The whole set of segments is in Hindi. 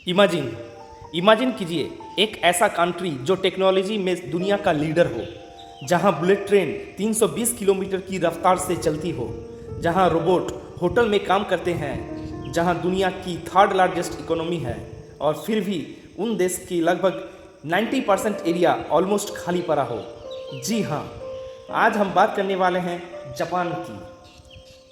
इमेजिन इमेजिन कीजिए एक ऐसा कंट्री जो टेक्नोलॉजी में दुनिया का लीडर हो, जहां बुलेट ट्रेन 320 किलोमीटर की रफ्तार से चलती हो, जहां रोबोट होटल में काम करते हैं, जहां दुनिया की थर्ड लार्जेस्ट इकोनॉमी है और फिर भी उन देश की लगभग 90% एरिया ऑलमोस्ट खाली पड़ा हो। जी हाँ, आज हम बात करने वाले हैं जापान की।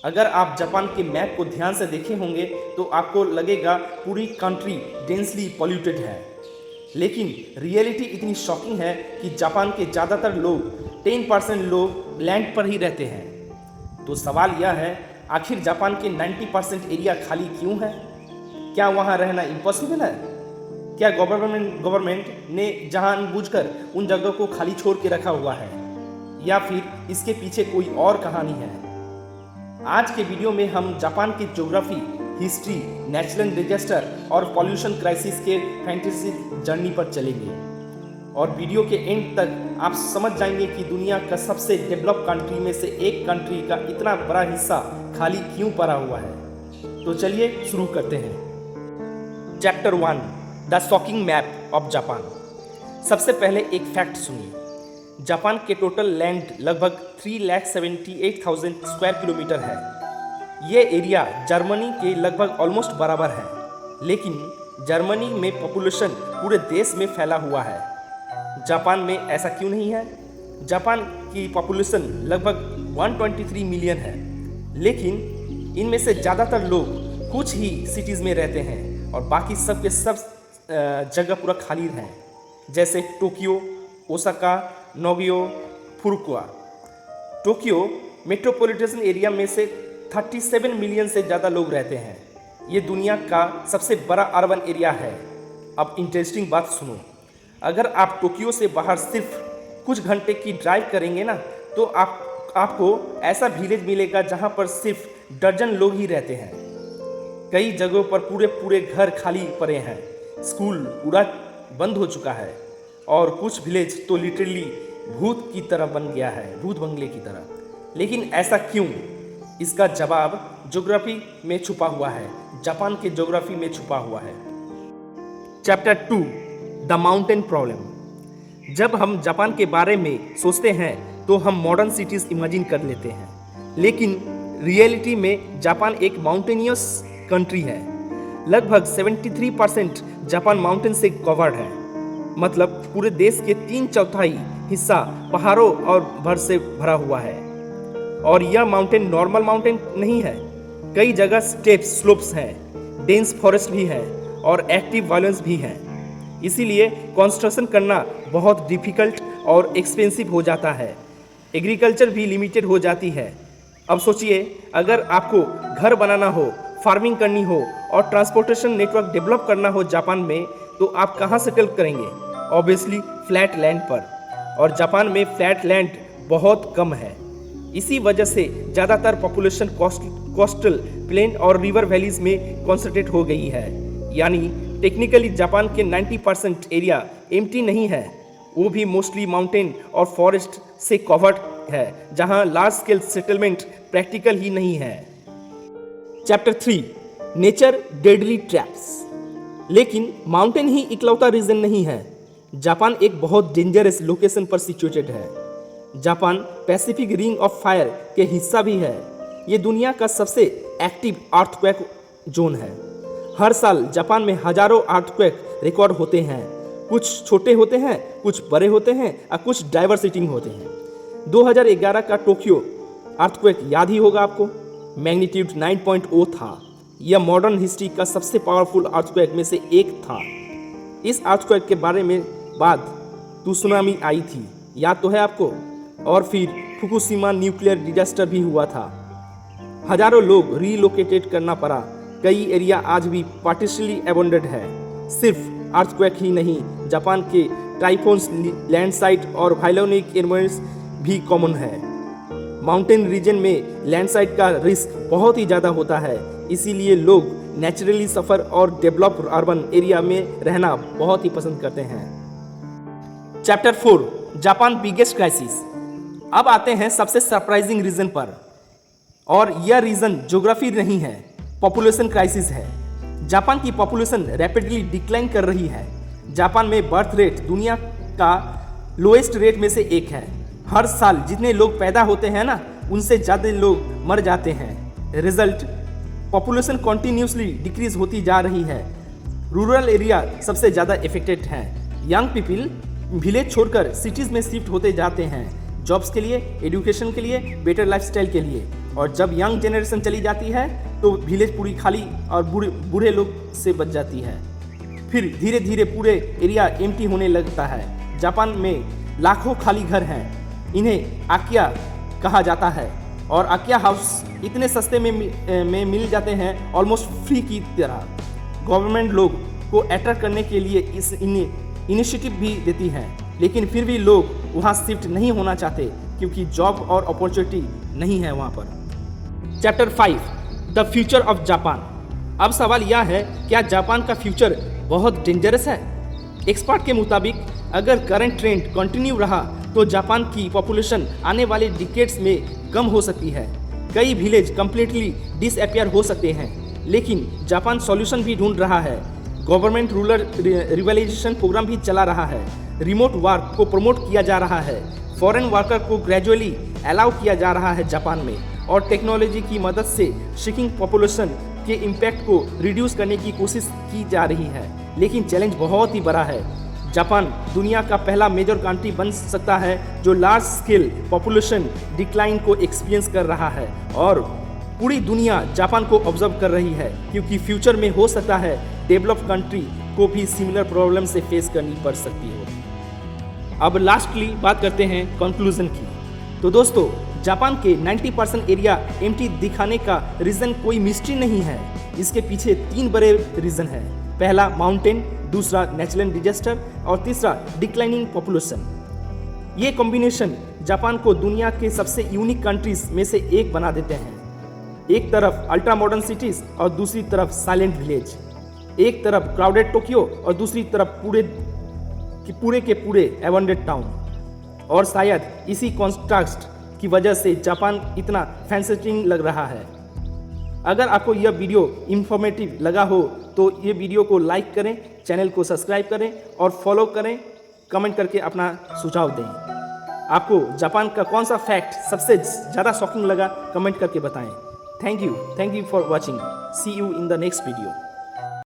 अगर आप जापान के मैप को ध्यान से देखे होंगे तो आपको लगेगा पूरी कंट्री डेंसली पॉल्यूटेड है, लेकिन रियलिटी इतनी शॉकिंग है कि जापान के ज़्यादातर लोग 10% लोग लैंड पर ही रहते हैं। तो सवाल यह है, आखिर जापान के 90% एरिया खाली क्यों है? क्या वहाँ रहना इम्पॉसिबल है? क्या गवर्नमेंट ने जानबूझकर उन जगहों को खाली छोड़ के रखा हुआ है, या फिर इसके पीछे कोई और कहानी है? आज के वीडियो में हम जापान की ज्योग्राफी, हिस्ट्री, नेचुरल डिजास्टर और पॉल्यूशन क्राइसिस के फैंटेसी जर्नी पर चलेंगे और वीडियो के एंड तक आप समझ जाएंगे कि दुनिया का सबसे डेवलप कंट्री में से एक कंट्री का इतना बड़ा हिस्सा खाली क्यों पड़ा हुआ है। तो चलिए शुरू करते हैं। Chapter 1, the shocking map of Japan. सबसे पहले एक फैक्ट सुनिए। जापान के टोटल लैंड लगभग 3,78,000 स्क्वायर किलोमीटर है। ये एरिया जर्मनी के लगभग ऑलमोस्ट बराबर है, लेकिन जर्मनी में पॉपुलेशन पूरे देश में फैला हुआ है। जापान में ऐसा क्यों नहीं है? जापान की पॉपुलेशन लगभग 123 मिलियन है, लेकिन इनमें से ज़्यादातर लोग कुछ ही सिटीज़ में रहते हैं और बाकी सब के सब जगह पूरा खाली हैं, जैसे Tokyo, Osaka, Nagoya, Fukuoka. Tokyo metropolitan area में से 37 मिलियन से ज़्यादा लोग रहते हैं। ये दुनिया का सबसे बड़ा अर्बन एरिया है। अब इंटरेस्टिंग बात सुनो, अगर आप टोक्यो से बाहर सिर्फ कुछ घंटे की ड्राइव करेंगे ना, तो आपको ऐसा विलेज मिलेगा जहाँ पर सिर्फ दर्जन लोग ही रहते हैं। कई जगहों पर पूरे घर खाली पड़े हैं, स्कूल पूरा बंद हो चुका है और कुछ विलेज तो लिटरली भूत की तरह बन गया है, भूत बंगले की तरह। लेकिन ऐसा क्यों? इसका जवाब ज्योग्राफी में छुपा हुआ है, जापान के ज्योग्राफी में छुपा हुआ है। Chapter 2, the mountain problem. जब हम जापान के बारे में सोचते हैं तो हम मॉडर्न सिटीज इमेजिन कर लेते हैं, लेकिन रियलिटी में जापान एक माउंटेनियस कंट्री है। लगभग 73% जापान माउंटेन से कवर्ड है, मतलब पूरे देश के 3/4 हिस्सा पहाड़ों और भर से भरा हुआ है। और यह माउंटेन नॉर्मल माउंटेन नहीं है, कई जगह स्टेप्स, स्लोप्स हैं, डेंस फॉरेस्ट भी है और एक्टिव वायलेंस भी है। इसीलिए कंस्ट्रक्शन करना बहुत डिफिकल्ट और एक्सपेंसिव हो जाता है। एग्रीकल्चर भी लिमिटेड हो जाती है। अब सोचिए, अगर आपको घर बनाना हो, फार्मिंग करनी हो और ट्रांसपोर्टेशन नेटवर्क डेवलप करना हो जापान में, तो आप कहाँ सेटल करेंगे? ऑब्वियसली फ्लैट लैंड पर, और जापान में फ्लैट लैंड बहुत कम है। इसी वजह से ज़्यादातर पॉपुलेशन कोस्टल प्लेन और रिवर वैलीज में कॉन्सेंट्रेट हो गई है। यानी टेक्निकली जापान के 90% एरिया एम्प्टी नहीं है, वो भी मोस्टली माउंटेन और फॉरेस्ट से कवर्ड है, जहां लार्ज स्केल सेटलमेंट प्रैक्टिकल ही नहीं है। Chapter 3, nature deadly traps. लेकिन माउंटेन ही इकलौता रीजन नहीं है। जापान एक बहुत डेंजरस लोकेशन पर सिचुएटेड है। Japan Pacific ring of fire के हिस्सा भी है। ये दुनिया का सबसे एक्टिव अर्थक्वेक जोन है। हर साल जापान में हजारों अर्थक्वेक रिकॉर्ड होते हैं। कुछ छोटे होते हैं, कुछ बड़े होते हैं और कुछ डाइवर्सिटिंग होते हैं। 2011 का टोक्यो अर्थक्वेक याद ही होगा आपको, मैग्नीट्यूड 9.0 था। यह मॉडर्न हिस्ट्री का सबसे पावरफुल अर्थक्वेक में से एक था। इस अर्थक्वेक के बारे में बाद सुनामी आई थी, याद तो है आपको? और फिर फुकुशिमा न्यूक्लियर डिजास्टर भी हुआ था। हजारों लोग रीलोकेटेड करना पड़ा। कई एरिया आज भी पार्टिशनली अबंडेड है। सिर्फ अर्थक्वेक ही नहीं, जापान के टाइफोन्स, लैंडस्लाइड और वायलोनिक एनवायरमेंट्स भी कॉमन है। माउंटेन रीजन में लैंडस्लाइड का रिस्क बहुत ही ज़्यादा होता है, इसीलिए लोग नेचुरली सफ़र और डेवलप अर्बन एरिया में रहना बहुत ही पसंद करते हैं। Chapter 4, Japan biggest crisis. अब आते हैं सबसे सरप्राइजिंग रीजन पर, और यह रीजन ज्योग्राफी नहीं है, पॉपुलेशन क्राइसिस है। जापान की पॉपुलेशन रैपिडली डिक्लाइन कर रही है। जापान में बर्थ रेट दुनिया का लोएस्ट रेट में से एक है। हर साल जितने लोग पैदा होते हैं ना, उनसे ज़्यादा लोग मर जाते हैं। रिजल्ट, पॉपुलेशन कॉन्टिन्यूसली डिक्रीज होती जा रही है। रूरल एरिया सबसे ज़्यादा इफेक्टेड हैं। यंग पीपल विलेज छोड़कर सिटीज़ में शिफ्ट होते जाते हैं, जॉब्स के लिए, एजुकेशन के लिए, बेटर लाइफस्टाइल के लिए। और जब यंग जनरेशन चली जाती है तो विलेज पूरी खाली और बूढ़े लोग से बच जाती है। फिर धीरे धीरे पूरे एरिया एम्प्टी होने लगता है। जापान में लाखों खाली घर हैं, इन्हें आकिया कहा जाता है। और आकिया हाउस इतने सस्ते में मिल जाते हैं, ऑलमोस्ट फ्री की तरह। गवर्नमेंट लोग को अट्रैक्ट करने के लिए इस इनिशिएटिव भी देती है, लेकिन फिर भी लोग वहाँ शिफ्ट नहीं होना चाहते क्योंकि जॉब और अपॉर्चुनिटी नहीं है वहाँ पर। Chapter 5, the future of Japan. अब सवाल यह है, क्या जापान का फ्यूचर बहुत डेंजरस है? एक्सपर्ट के मुताबिक अगर करंट ट्रेंड कंटिन्यू रहा तो जापान की पॉपुलेशन आने वाले डिकेड्स में कम हो सकती है। कई विलेज कंप्लीटली डिसअपियर हो सकते हैं, लेकिन जापान सॉल्यूशन भी ढूंढ रहा है। गवर्नमेंट रूरल रिवलाइजेशन प्रोग्राम भी चला रहा है। रिमोट वर्क को प्रमोट किया जा रहा है। फॉरेन वर्कर को ग्रेजुअली अलाउ किया जा रहा है जापान में। और टेक्नोलॉजी की मदद से श्रिंकिंग पॉपुलेशन के इम्पैक्ट को रिड्यूस करने की कोशिश की जा रही है। लेकिन चैलेंज बहुत ही बड़ा है। जापान दुनिया का पहला मेजर कंट्री बन सकता है जो लार्ज स्केल पॉपुलेशन डिक्लाइन को एक्सपीरियंस कर रहा है। और पूरी दुनिया जापान को ऑब्जर्व कर रही है, क्योंकि फ्यूचर में हो सकता है डेवलप्ड कंट्री को भी सिमिलर प्रॉब्लम से फेस करनी पड़ सकती हो। अब लास्टली बात करते हैं कंक्लूजन की। तो दोस्तों, जापान के 90% एरिया एम्प्टी दिखाने का रीज़न कोई मिस्ट्री नहीं है। इसके पीछे 3 बड़े रीज़न हैं। पहला माउंटेन, दूसरा नेचुरल डिजास्टर और तीसरा डिक्लाइनिंग पॉपुलेशन। ये कॉम्बिनेशन जापान को दुनिया के सबसे यूनिक कंट्रीज में से एक बना देते हैं। एक तरफ अल्ट्रा मॉडर्न सिटीज़ और दूसरी तरफ साइलेंट विलेज। एक तरफ क्राउडेड टोक्यो और दूसरी तरफ पूरे के पूरे एबंडेंट टाउन। और शायद इसी कॉन्ट्रास्ट की वजह से जापान इतना फैसिनेटिंग लग रहा है। अगर आपको यह वीडियो इंफॉर्मेटिव लगा हो तो ये वीडियो को लाइक करें, चैनल को सब्सक्राइब करें और फॉलो करें। कमेंट करके अपना सुझाव दें। आपको जापान का कौन सा फैक्ट सबसे ज़्यादा शॉकिंग लगा, कमेंट करके बताएं। Thank you for watching. See you in the next video.